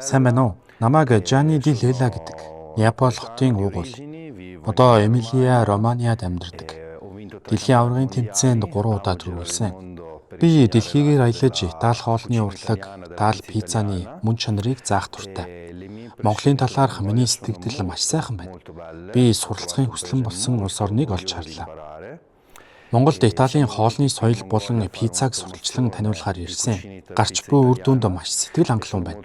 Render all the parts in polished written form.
Сайн байна уу? Намайг Gianni Di Lela гэдэг. Неаполь хотын уугуул. Одоо Эмилиа Романиад амьдардаг. Дэлхийн аваргын тэмцээнд 3 удаа төрүүлсэн. Би дэлхийгээр аялаж Итали хоолны урлаг, Итали пиццаны мөн чанарыг заах дуртай. Монголын талаарх миний сэтгэл маш сайхан байна. Би суралцахын хүслэн болсон улс орныг олж харлаа. Монголд Италийн хоолны соёл болон пиццаг сурталчлан таниулахаар ирсэн. Гарч буй үр дүнд маш сэтгэл хангалуун байна.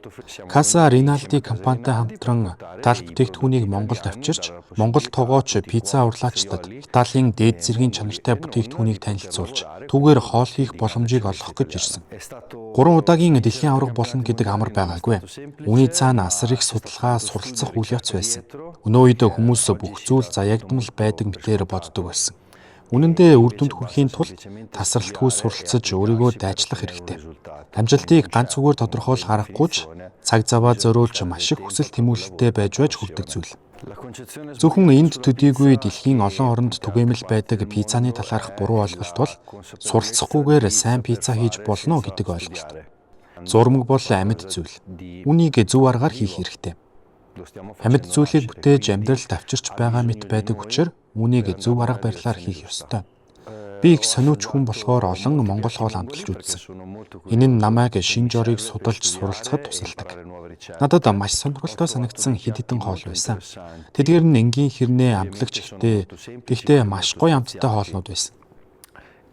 Casa Rinaldi компанитай хамтран Итали бүтээгдэхүүнийг Монголд авчирч, Монгол тогооч пицца урлаачдад Италийн дээд зэргийн чанартай бүтээгдэхүүнийг танилцуулж, түүгээр хоол хийх боломжийг олгох гэж ирсэн. 3 удаагийн дэлхийн аварга болно гэдэг амар байгаагүй. Үүний цаана асар их судалгаа, суралцах үйл явц байсан. Өнөө үед хүмүүс бүх зүйл заягдмал байдаг мэтээр боддог байсан. Үнэн дээр үр дүнд хүрэхийн тулд тасралтгүй суралцаж өөрийгөө дайчлах хэрэгтэй. Амжилтыг ганц зүгээр тодорхойлох аргагүйч цаг заваа зориулж маш их хүсэл тэмүүлэлтэй байж хүрдэг зүйл. Зөвхөн энд төдийгүй дэлхийн олон оронд түгээмэл байдаг пиццаны талаарх буруу ойлголт бол суралцахгүйгээр сайн пицца хийж болно гэдэг ойлголт. Зурмаг бол амьд зүйл. Үнийг зөв аргаар хийх хэрэгтэй. Амьд зүйлийг бүтээж амьдралд авчирч байгаа мэт байдаг учраас үүнийг зөв арга барилаар хийх ёстой. Би их сониуч хүн болохоор олон монгол хоол амталж үзсэн. Энэ нь намайг шинэ жорыг судалж суралцахад тусалдаг. Надад маш сонирхолтой санагдсан хэд хэдэн хоол байсан. Тэдгээр нь энгийн хэрнээ амтлагч ихтэй, гэхдээ маш гоё амттай хоолнууд байсан.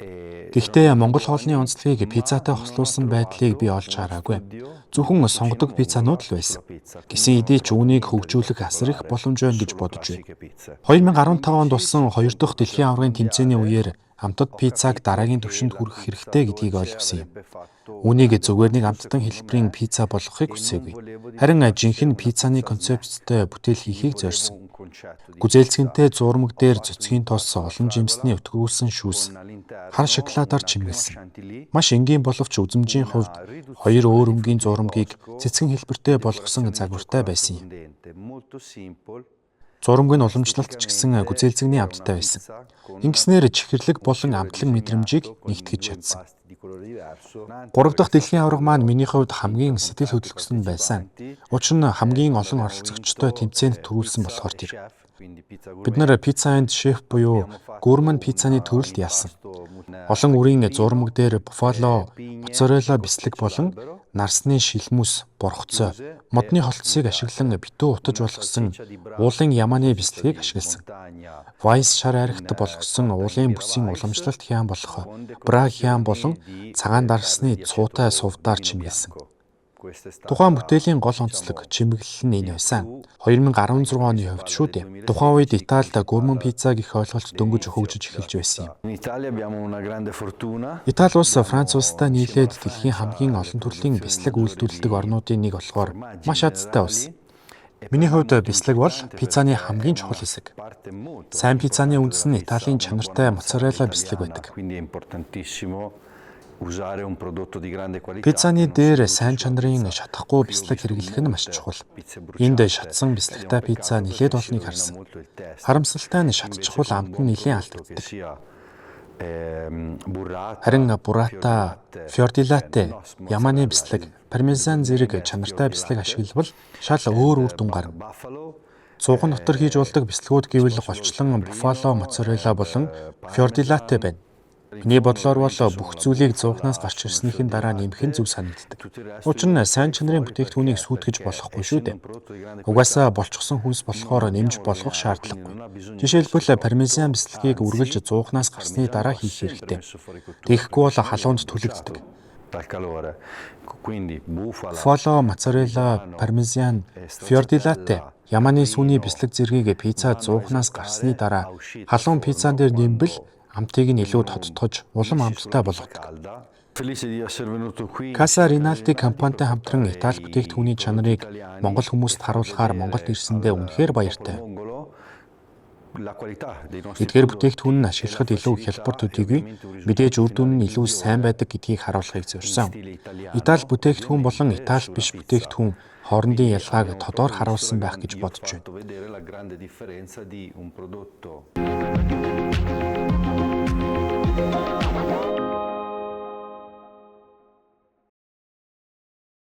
Гэхдээ монгол хоолны онцлогийг пиццатай хослуулсан байдлыг би олж хараагүй. Зөвхөн сонгодог пиццанууд л байсан. Гэсэн хэдий ч үүнийг хөгжүүлэх асар их боломж байна гэж бодож байна. 2015 онд болсон 2 дахь дэлхийн аваргын тэмцээний үеэр амтад пиццаг дараагийн түвшинд хүргэх хэрэгтэй гэдгийг ойлгосон юм. Үүнийг зүгээр нэг амттан хэлбэрийн пицца болгохыг хүсээгүй. Харин жинхэнэ пиццаны концепттэй бүтээл хийхийг зорьсон. Гүзээлцгэнтэй зурмаг дээр цэцгийн тос олон жимсний өтгүүлсэн шүүс, хар шоколадаар чимгэлсэн. Маш энгийн боловч үзмжийн хувьд 2 өөр өнгийн зурмгийг цэцгэн хэлбэртэй болгосон загвартай байсан юм. Зурмаг нь уламжлалт ч гэсэн гүзээлцэгний амттай байсан. Ингэснээр чихэрлэг болон амтлаг мэдрэмжийг нэгтгэж чадсан. 3 дахь дэлхийн аварга маань миний хувьд хамгийн сэтгэл хөдлөсөн байсан. Учир нь хамгийн олон оролцогчтой тэмцээнд төрүүлсэн болохоор тэр. Бид нэр Pizza and Chef буюу гурман пиццаны төрөлд ялсан. Олон үрийн зурмаг дээр буффало, моцарелла бислэг болон нарсны шилмүс, борхцоо, модны холтсыг ашиглан битүү утаж болгосон уулын ямааны бислэгийг ашигласан. Вайс шар архит болгосон уулын бүсийн уламжлалт хяан болох бра хяан болон цагаан дарсны цуутай сувдаар чимгэлсэн. Тухайн бүтээлийн гол онцлог чимэглэл нь энэ байсан. 2016 оны хувьд шүү дээ. Тухайн үед Италид гурман пиццаг их ойлголт дөнгөж хөгжиж эхэлж байсан юм. Итали улс Франц улстай нийлээд дэлхийн хамгийн олон төрлийн бислэг үйлдвэрлэдэг орнуудын нэг болохоор маш азтай улс. Миний хувьд бислэг бол пиццаны хамгийн чухал хэсэг. Сайн пиццаны үндэс нь Италийн чанартай моцарелла бислэг байдаг. Пиццаны дээр сайн чанарын шатахгүй бислэг хэрэглэх нь маш чухал. Энд шатсан бислэгтэй пицца нэлээд олныг харсан. Харамсалтай нь шатчихвал амт нь нэлээд алдагддаг. Харин буррата, фьордилате, ямааны бислэг, пармезан зэрэг чанартай бислэг ашиглавал шал өөр үр дүн гарна. Цуухан дотор хийж болдог бислгүүд гэвэл голчлон буффало моцарелла болон фьордилате байна. Миний бодлоор бол бүх зүйлийг зуухнаас гарч ирснийхэн дараа нэмэх нь зөв санагддаг. Учир нь сайн чанарын бүтээгдэхүүнийг сүйтгэж болохгүй шүү дээ. Угаасаа болчихсон хүнс болохоор нэмж болгох шаардлагагүй. Жишээлбэл пармезан бислэгийг үргэлж зуухнаас гарсны дараа хийх хэрэгтэй. Тэгэхгүй бол халуунд түлэгддэг. Буффало, моцарелла, пармезан, фьордилате, ямааны сүүний бислэг зэргийг пицца зуухнаас гарсны дараа халуун пиццан дээр нэмбэл амтыг нь илүү тодтогч улам амттай болгодог. Casa Rinaldi компанитай хамтран Итали бүтээгдэхүүний чанарыг монгол хүмүүст харуулахаар Монголд ирсэндээ үнэхээр баяртай. Эдгээр бүтээгдэхүүн нь ашиглахад илүү хялбар төдийгүй мэдээж үр дүн нь илүү сайн байдаг гэдгийг харуулахыг зорьсон. Итали бүтээгдэхүүн болон Итали биш бүтээгдэхүүн хоорондын ялгааг тодор харуулсан байх гэж бодож байна.